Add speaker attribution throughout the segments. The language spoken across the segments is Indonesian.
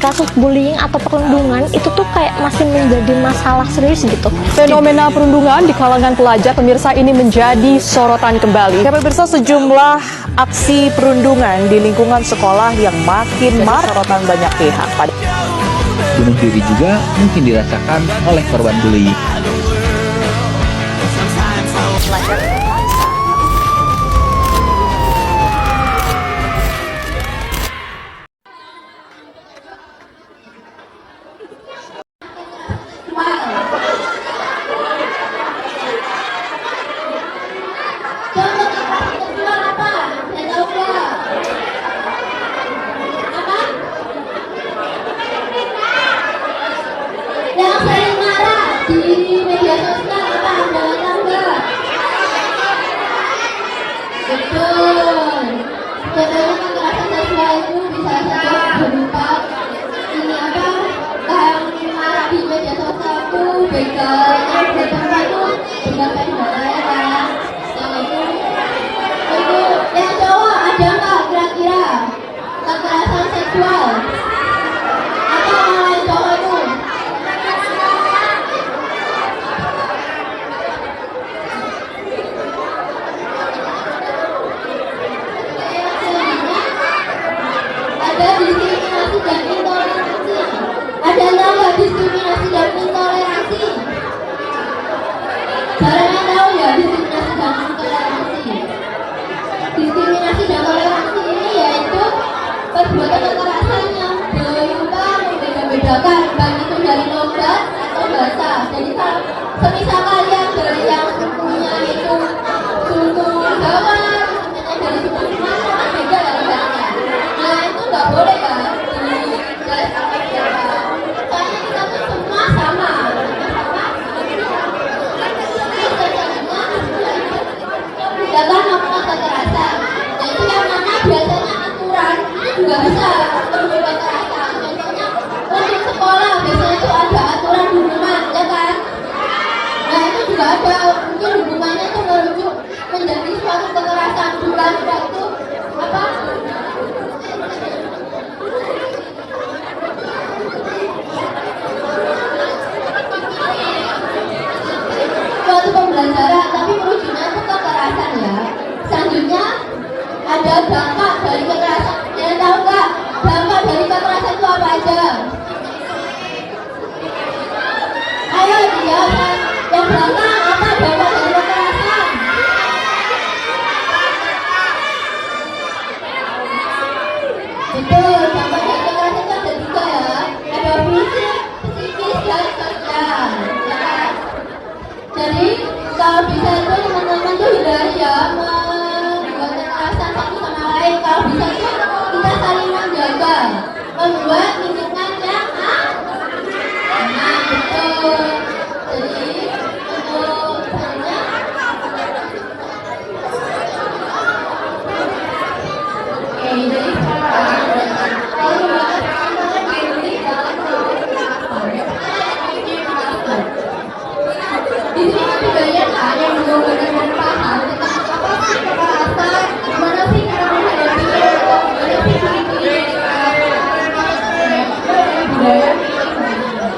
Speaker 1: kasus bullying atau perundungan itu tuh kayak masih menjadi masalah serius gitu.
Speaker 2: Fenomena perundungan di kalangan pelajar pemirsa ini menjadi sorotan kembali. Ya pemirsa, sejumlah aksi perundungan di lingkungan sekolah yang makin marak sorotan banyak pihak.
Speaker 3: Bunuh diri juga mungkin dirasakan oleh korban bullying.
Speaker 4: Yang sering marah di media sosial apa Anda tahu nggak? Betul. Sebetulnya kekerasan seksual itu bisa saja berupa ini apa? Yang marah di media sosial itu begalnya bertemu itu berbagai negara ya kan? Yang itu yang cowok ada nggak kira-kira kekerasan seksual? Atau orang lain cowok itu? Ada diskriminasi dan intoleransi. Ada nggak diskriminasi dan intoleransi? Caranya tahu ya diskriminasi dan intoleransi. Diskriminasi dan toleransi ini yaitu perbuatan kekerasan yang berupa membeda-bedakan baik itu dari logat atau bahasa. Jadi kalau semisal kalian dari yang sukunya itu suku Jawa, dari suku Sumatera beda ya logatnya. Nah itu nggak boleh ya di garis sampai Jawa. Soalnya kita tuh semua sama. Jangan melakukan kekerasan. Nah itu yang mana biasanya aturan itu juga bisa untuk kekerasan. Contohnya untuk sekolah biasanya itu ada aturan hukuman, ya kan? Nah itu juga ada mungkin hukumannya itu merujuk menjadi suatu kekerasan bukan suatu apa? Suatu pembelajaran, tapi merujuknya itu kekerasan ya. Selanjutnya ada dampak dari kekerasan. Kalian tahu nggak dampak dari kekerasan itu apa aja? Ayo dijawab. Yang belakang apa dampak dari kekerasan? Betul, dampak dari kekerasan itu ada tiga ya. Ada fisik, psikis, dan sosial. Ya kan? Jadi kalau bisa itu teman-teman tuh hindari ya membuat kekerasan satu sama lain. Kalau bisa itu kita saling menjaga, membuat lingkungan yang aman. Betul. Jadi untuk selanjutnya oke, jadi sekarang kalau bahas tantangan diri dalam di sini masih banyak kan yang belum benar-benar paham tentang apa sih kekerasan, gimana sih cara menghadapinya, atau gimana sih ciri-ciri dari kekerasan, budaya.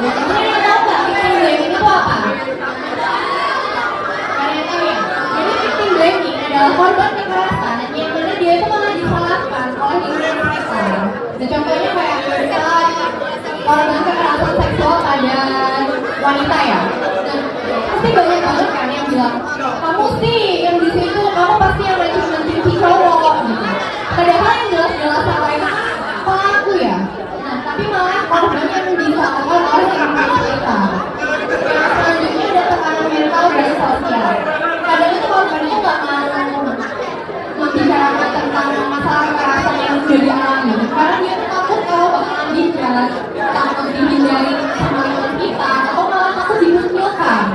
Speaker 4: Kalian tahu nggak victim blaming itu apa? Kalian tahu ya? Jadi victim blaming adalah korban kekerasan yang mana dia itu malah disalahkan oleh lingkungan sekitar. Dan contohnya kayak misal korban kekerasan seksual pada wanita ya. Pasti banyak banget kan yang bilang kamu sih yang di situ, kamu pasti yang mencuri cowok gitu. Padahal yang jelas-jelas salah itu pelaku ya. Nah tapi malah korban yang disalahkan oleh lingkungan sekitar. Nah selanjutnya ada tekanan mental dan sosial. Kadang itu korbannya nggak mau membicarakan tentang masalah kekerasan yang sudah dialami karena dia takut kalau bakalan dijudge, takut dihindari sama lingkungan kita, atau malah takut dikucilkan.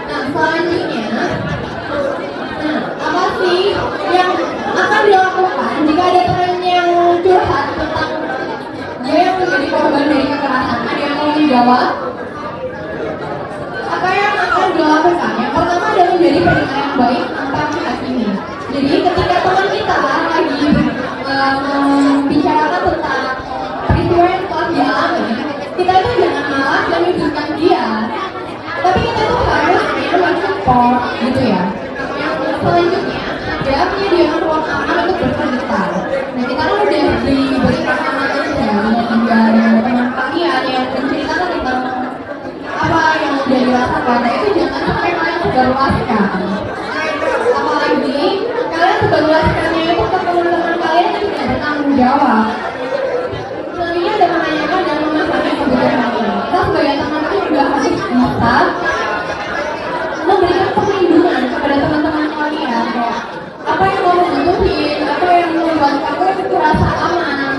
Speaker 4: Nah selanjutnya, apa sih yang akan dilakukan jika ada teman yang curhat tentang dia yang menjadi korban dari kekerasan? Ada yang mau menjawab? Apa yang akan dilakukan? Yang pertama adalah menjadi pendengar yang baik tentang hal ini. Jadi ketika teman kita lagi membicarakan tentang peristiwa sengaja menyediakan ruang aman untuk bercerita. Nah kita kan udah diberikan amanah dengan teman kalian yang menceritakan tentang apa yang udah dirasakan. Nah itu jangan sampai kalian sebarluaskan. Apalagi kalian sebarluaskannya itu ke teman-teman kalian yang tidak bertanggung jawab. Selanjutnya ada menanyakan dan memahami kebutuhan kalian. Kita sebagai teman itu juga harus bisa memberikan perlindungan kepada teman-teman kalian. Apa yang kamu butuhin, apa yang membuat kamu itu rasa aman.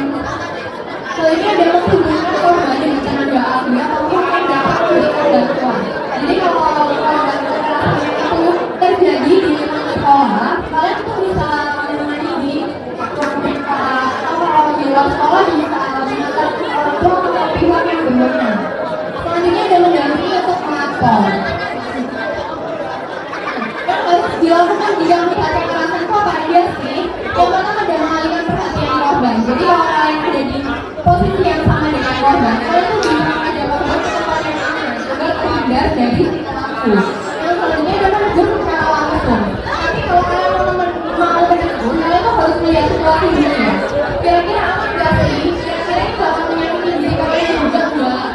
Speaker 4: Selanjutnya ada menghubungkan korban dengan tenaga ahli ataupun yang dapat memberikan bantuan. Jadi kalau korban kekerasan itu terjadi di lingkungan sekolah, kalian tuh bisa menemani di ruang BK atau kalau di luar sekolah bisa mengantar orang tua atau pihak yang berwenang. Selanjutnya ada mendampingi untuk melapor. Yang harus dilakukan jika melihat kekerasan itu apa aja sih? Yang pertama ada mengalihkan perhatian korban. Jadi kalau kalian ada di posisi yang sama dengan korban, kalian tuh bisa mengajak korban ke tempat yang aman agar terhindar dari pelaku. Yang selanjutnya ada menegur secara langsung. Tapi kalau kalian mau menegur, kalian tuh harus melihat situasi dulu ya. Kira-kira aman nggak sih? Kira-kira itu akan menyakiti diri kalian juga nggak?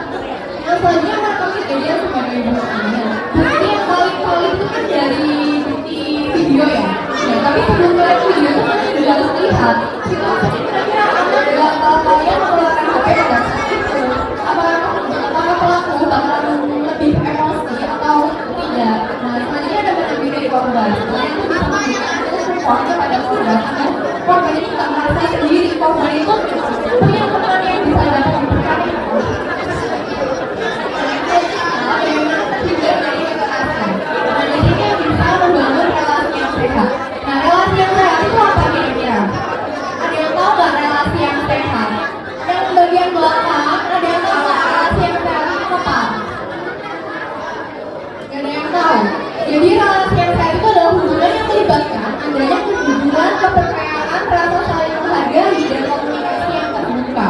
Speaker 4: Yang selanjutnya akan kejadian sebagai bukti. Bukti yang paling itu kan dari bukti video ya. Ya tapi sebelum kalian video itu kalian juga harus lihat situasi kira-kira aman nggak kalau kalian mengeluarkan HP pada saat itu. Apakah pelaku bakalan lebih emosi atau tidak? Nah selanjutnya ada mendampingi korban. Kalian tuh bisa memberikan support kepada korban agar korban ini nggak merasa sendiri. Korban itu punya teman yang bisa dapat memberikan bagaimana terhindar dari kekerasan. Nah di sini yang bisa membangun relasi yang sehat. Nah relasi yang sehat itu apa kira-kira? Ada yang tahu nggak relasi yang sehat? Yang bagian belakang, ada yang tahu nggak relasi yang sehat itu apa? Gak ada yang tahu. Jadi relasi yang sehat itu adalah hubungan yang melibatkan adanya kejujuran, kepercayaan, rasa saling menghargai dan komunikasi yang terbuka.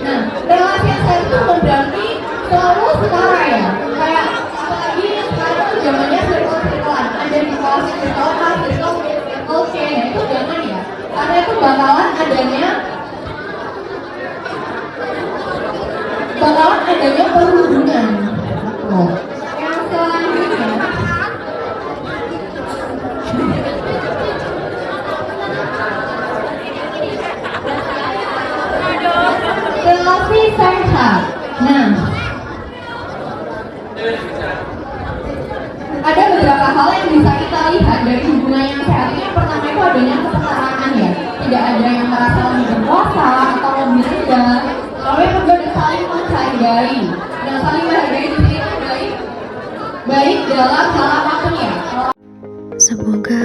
Speaker 4: Nah relasi yang sehat itu bukan berarti selalu setara ya. Kayak apalagi sekarang tuh zamannya circle-circlean. Ada di kelas circle A, circle B, circle C. Nah itu jangan ya. Karena itu bakalan adanya perhubungan. Yang selanjutnya relasi sehat. Nah ada beberapa hal yang bisa kita lihat dari hubungan yang sehat ini. Yang pertama itu adanya kesetaraan ya. Tidak ada yang merasa lebih berkuasa atau lebih rendah. Lalu yang kedua ada saling menghargai. Nah saling menghargai di sini baik dalam hal apapun ya.
Speaker 5: Semoga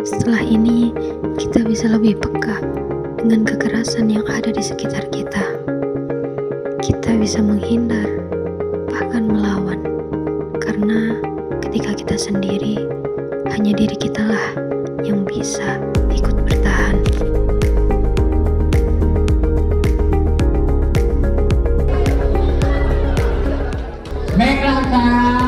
Speaker 5: setelah ini kita bisa lebih peka dengan kekerasan yang ada di sekitar kita. Kita bisa menghindar, bahkan melawan. Karena ketika kita sendiri, hanya diri kitalah yang bisa ikut bertahan.
Speaker 6: Baiklah Kak.